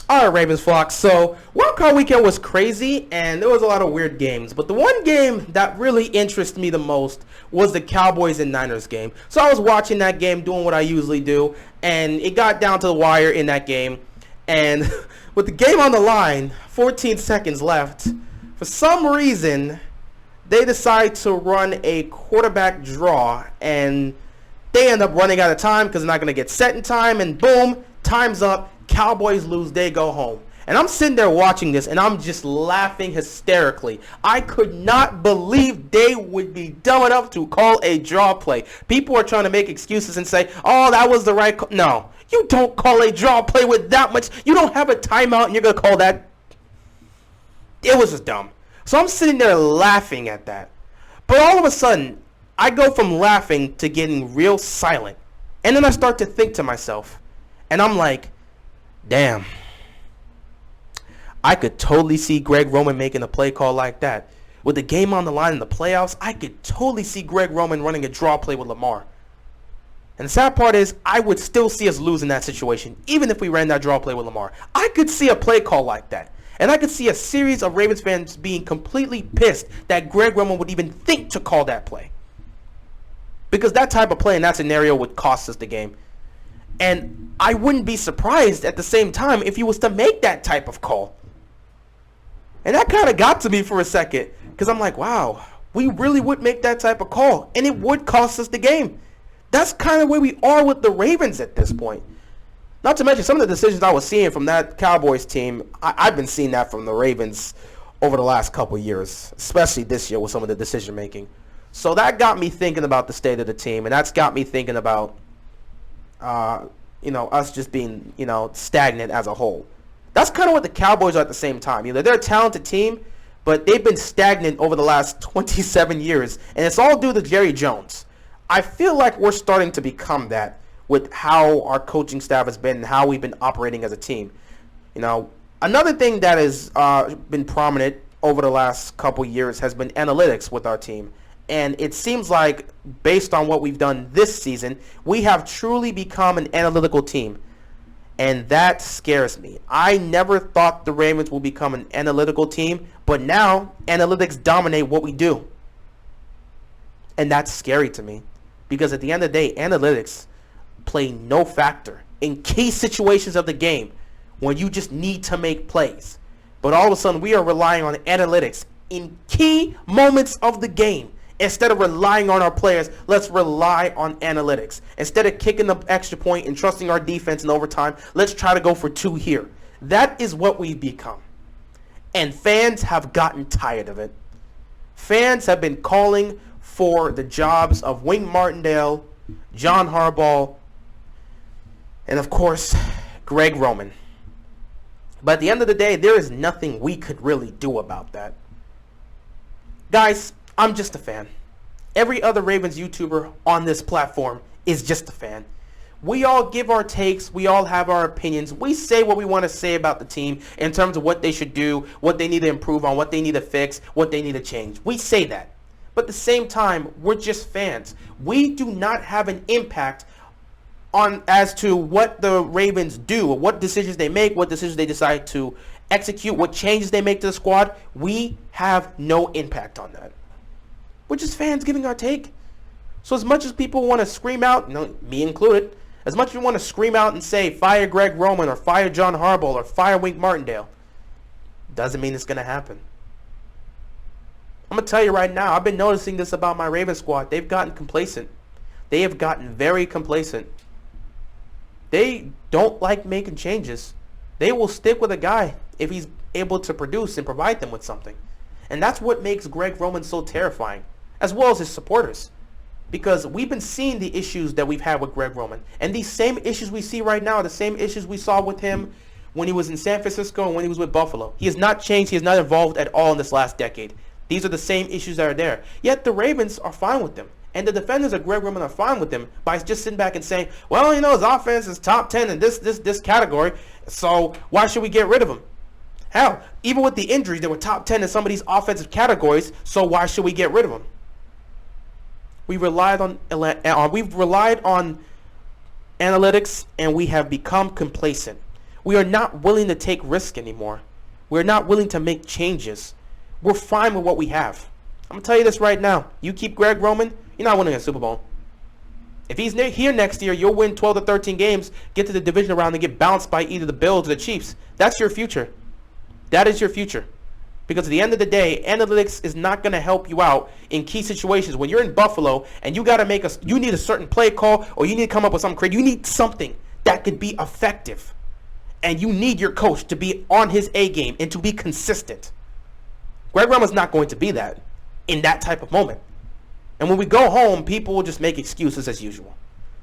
All right, Ravens flock. So, Wild Card Weekend was crazy, and there was a lot of weird games. But the one game that really interested me the most was the Cowboys and Niners game. So I was watching that game, doing what I usually do, and it got down to the wire in that game. And with the game on the line, 14 seconds left, for some reason, they decide to run a quarterback draw, and they end up running out of time because they're not going to get set in time, and boom, time's up. Cowboys lose, they go home. And I'm sitting there watching this, and I'm just laughing hysterically. I could not believe they would be dumb enough to call a draw play. People are trying to make excuses and say, oh, that was the right call. No, you don't call a draw play with that much. You don't have a timeout, and you're going to call that. It was just dumb. So I'm sitting there laughing at that. But all of a sudden, I go from laughing to getting real silent. And then I start to think to myself, and I'm like, damn, I could totally see Greg Roman making a play call like that. With the game on the line in the playoffs, I could totally see Greg Roman running a draw play with Lamar. And the sad part is, I would still see us lose in that situation, even if we ran that draw play with Lamar. I could see a play call like that. And I could see a series of Ravens fans being completely pissed that Greg Roman would even think to call that play. Because that type of play in that scenario would cost us the game. And I wouldn't be surprised at the same time if he was to make that type of call. And that kind of got to me for a second. Because I'm like, wow, we really would make that type of call. And it would cost us the game. That's kind of where we are with the Ravens at this point. Not to mention some of the decisions I was seeing from that Cowboys team. I've been seeing that from the Ravens over the last couple years. Especially this year with some of the decision making. So that got me thinking about the state of the team. And that's got me thinking about us just being, stagnant as a whole. That's kind of what the Cowboys are at the same time. They're a talented team, but they've been stagnant over the last 27 years, and it's all due to Jerry Jones. I feel like we're starting to become that with how our coaching staff has been and how we've been operating as a team. Another thing that has been prominent over the last couple years has been analytics with our team. And it seems like, based on what we've done this season, we have truly become an analytical team. And that scares me. I never thought the Ravens would become an analytical team, but now analytics dominate what we do. And that's scary to me. Because at the end of the day, analytics play no factor in key situations of the game when you just need to make plays. But all of a sudden, we are relying on analytics in key moments of the game. Instead of relying on our players, let's rely on analytics. Instead of kicking the extra point and trusting our defense in overtime, let's try to go for 2 here. That is what we've become. And fans have gotten tired of it. Fans have been calling for the jobs of Wink Martindale, John Harbaugh, and of course, Greg Roman. But at the end of the day, there is nothing we could really do about that. Guys, I'm just a fan. Every other Ravens YouTuber on this platform is just a fan. We all give our takes. We all have our opinions. We say what we want to say about the team in terms of what they should do, what they need to improve on, what they need to fix, what they need to change. We say that. But at the same time, we're just fans. We do not have an impact on as to what the Ravens do, or what decisions they make, what decisions they decide to execute, what changes they make to the squad. We have no impact on that. We're just fans giving our take. So as much as people want to scream out, me included, as much as you want to scream out and say, fire Greg Roman, or fire John Harbaugh, or fire Wink Martindale, doesn't mean it's going to happen. I'm going to tell you right now, I've been noticing this about my Ravens squad. They've gotten complacent. They have gotten very complacent. They don't like making changes. They will stick with a guy if he's able to produce and provide them with something. And that's what makes Greg Roman so terrifying, as well as his supporters. Because we've been seeing the issues that we've had with Greg Roman. And these same issues we see right now are the same issues we saw with him when he was in San Francisco and when he was with Buffalo. He has not changed. He has not evolved at all in this last decade. These are the same issues that are there. Yet the Ravens are fine with them. And the defenders of Greg Roman are fine with them by just sitting back and saying, well, his offense is top 10 in this category, so why should we get rid of him? Hell, even with the injuries, they were top 10 in some of these offensive categories, so why should we get rid of them? We've relied on analytics, and we have become complacent. We are not willing to take risk anymore. We're not willing to make changes. We're fine with what we have. I'm going to tell you this right now. You keep Greg Roman, you're not winning a Super Bowl. If he's here next year, you'll win 12 to 13 games, get to the division round, and get bounced by either the Bills or the Chiefs. That's your future. That is your future. Because at the end of the day, analytics is not going to help you out in key situations. When you're in Buffalo and you got to you need a certain play call, or you need to come up with something creative. You need something that could be effective. And you need your coach to be on his A game and to be consistent. Greg Roman's not going to be that in that type of moment. And when we go home, people will just make excuses as usual.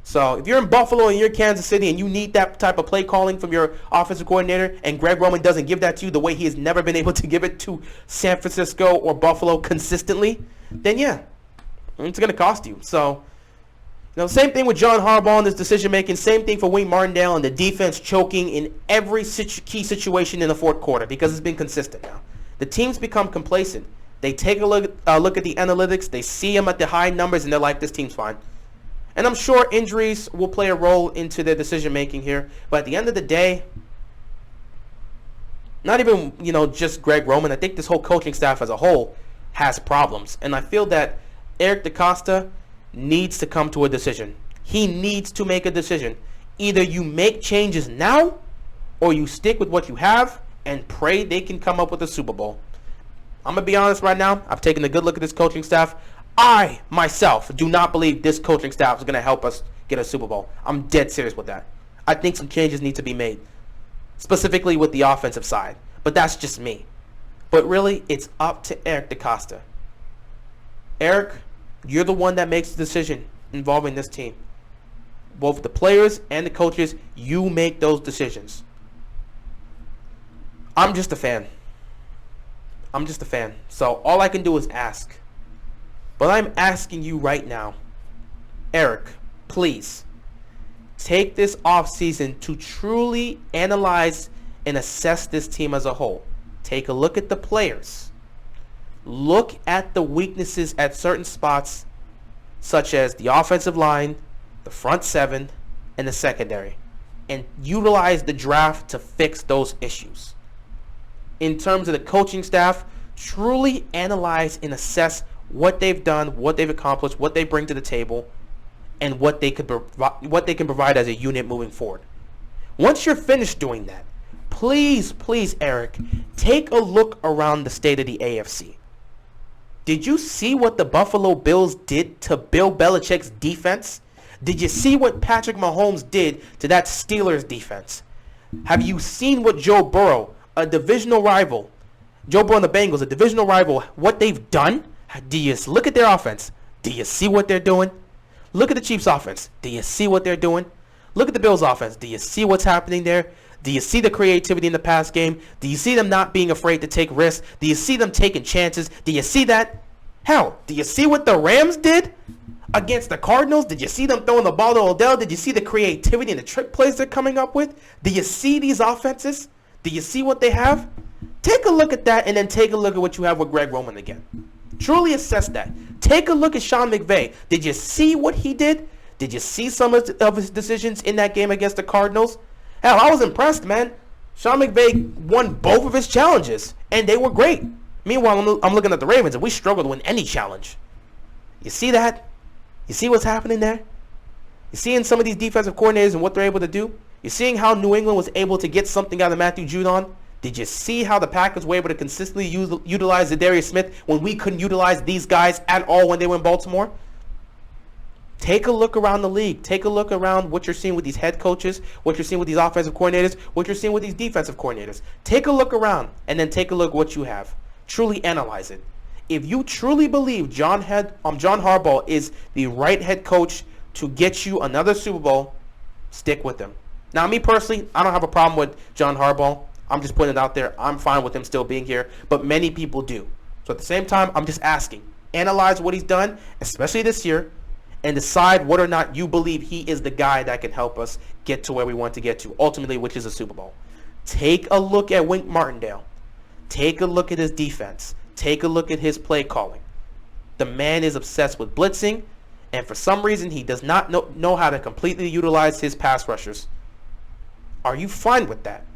So if you're in Buffalo and you're in Kansas City and you need that type of play calling from your offensive coordinator, and Greg Roman doesn't give that to you the way he has never been able to give it to San Francisco or Buffalo consistently, then yeah, it's going to cost you. So, same thing with John Harbaugh and his decision making. Same thing for Wink Martindale and the defense choking in every key situation in the fourth quarter because it's been consistent now. The teams become complacent. They take a look at the analytics. They see them at the high numbers, and they're like, this team's fine. And I'm sure injuries will play a role into their decision-making here. But at the end of the day, not even, just Greg Roman. I think this whole coaching staff as a whole has problems. And I feel that Eric DeCosta needs to come to a decision. He needs to make a decision. Either you make changes now, or you stick with what you have and pray they can come up with a Super Bowl. I'm going to be honest right now. I've taken a good look at this coaching staff. I, myself, do not believe this coaching staff is going to help us get a Super Bowl. I'm dead serious with that. I think some changes need to be made, specifically with the offensive side. But that's just me. But really, it's up to Eric DeCosta. Eric, you're the one that makes the decision involving this team. Both the players and the coaches, you make those decisions. I'm just a fan. So all I can do is ask. But I'm asking you right now, Eric, please take this offseason to truly analyze and assess this team as a whole. Take a look at the players. Look at the weaknesses at certain spots, such as the offensive line, the front seven, and the secondary, and utilize the draft to fix those issues. In terms of the coaching staff, truly analyze and assess what they've done, what they've accomplished, what they bring to the table, and what they can provide as a unit moving forward. Once you're finished doing that, please, Eric, take a look around the state of the AFC. Did you see what the Buffalo Bills did to Bill Belichick's defense? Did you see what Patrick Mahomes did to that Steelers defense? Have you seen what Joe Burrow, a divisional rival, Joe Burrow and the Bengals, a divisional rival, what they've done? Do you look at their offense? Do you see what they're doing? Look at the Chiefs' offense. Do you see what they're doing? Look at the Bills' offense. Do you see what's happening there? Do you see the creativity in the pass game? Do you see them not being afraid to take risks? Do you see them taking chances? Do you see that? Hell, do you see what the Rams did against the Cardinals? Did you see them throwing the ball to Odell? Did you see the creativity and the trick plays they're coming up with? Do you see these offenses? Do you see what they have? Take a look at that, and then take a look at what you have with Greg Roman again. Truly assess that. Take a look at Sean McVay. Did you see what he did? Did you see some of his decisions in that game against the Cardinals? Hell, I was impressed, man. Sean McVay won both of his challenges, and they were great. Meanwhile, I'm looking at the Ravens, and we struggled to win any challenge. You see that? You see what's happening there? You seeing some of these defensive coordinators and what they're able to do? You're seeing how New England was able to get something out of Matthew Judon? Did you see how the Packers were able to consistently utilize Zadarius Smith when we couldn't utilize these guys at all when they were in Baltimore? Take a look around the league. Take a look around what you're seeing with these head coaches, what you're seeing with these offensive coordinators, what you're seeing with these defensive coordinators. Take a look around, and then take a look at what you have. Truly analyze it. If you truly believe John Harbaugh is the right head coach to get you another Super Bowl, stick with him. Now, me personally, I don't have a problem with John Harbaugh. I'm just putting it out there. I'm fine with him still being here, but many people do. So at the same time, I'm just asking. Analyze what he's done, especially this year, and decide whether or not you believe he is the guy that can help us get to where we want to get to, ultimately, which is a Super Bowl. Take a look at Wink Martindale. Take a look at his defense. Take a look at his play calling. The man is obsessed with blitzing, and for some reason, he does not know how to completely utilize his pass rushers. Are you fine with that?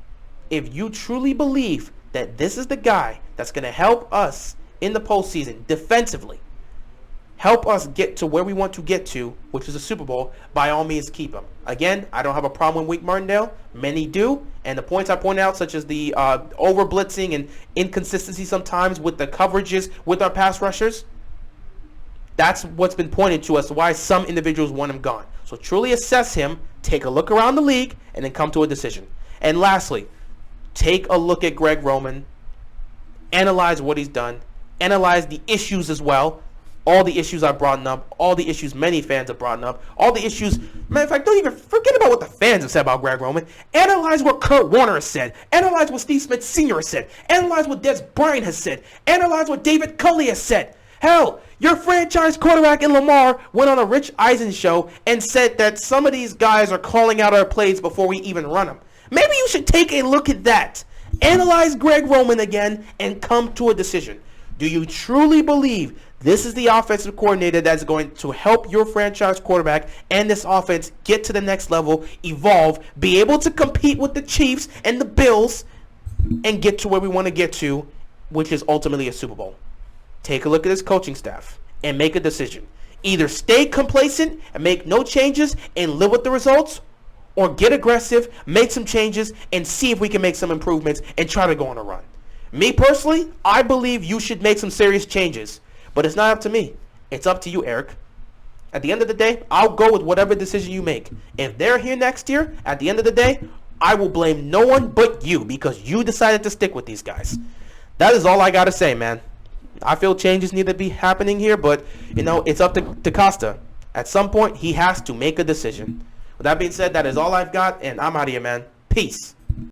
if you truly believe that this is the guy that's going to help us in the postseason defensively, help us get to where we want to get to, which is a Super Bowl, by all means keep him. Again, I don't have a problem with Wink Martindale. Many do. And the points I pointed out, such as the over-blitzing and inconsistency sometimes with the coverages with our pass rushers, that's what's been pointed to as to why some individuals want him gone. So truly assess him, take a look around the league, and then come to a decision. And lastly, take a look at Greg Roman, analyze what he's done, analyze the issues as well. All the issues I've brought up, all the issues many fans have brought up, all the issues, matter of fact, don't even forget about what the fans have said about Greg Roman. Analyze what Kurt Warner has said. Analyze what Steve Smith Sr. has said. Analyze what Des Bryant has said. Analyze what David Culley has said. Hell, your franchise quarterback in Lamar went on a Rich Eisen show and said that some of these guys are calling out our plays before we even run them. Maybe you should take a look at that. Analyze Greg Roman again and come to a decision. Do you truly believe this is the offensive coordinator that's going to help your franchise quarterback and this offense get to the next level, evolve, be able to compete with the Chiefs and the Bills, and get to where we want to get to, which is ultimately a Super Bowl? Take a look at his coaching staff and make a decision. Either stay complacent and make no changes and live with the results, or get aggressive, make some changes, and see if we can make some improvements and try to go on a run. Me personally, I believe you should make some serious changes. But it's not up to me. It's up to you, Eric. At the end of the day, I'll go with whatever decision you make. If they're here next year, at the end of the day, I will blame no one but you because you decided to stick with these guys. That is all I got to say, man. I feel changes need to be happening here, but, it's up to Costa. At some point, he has to make a decision. With that being said, that is all I've got, and I'm out of here, man. Peace.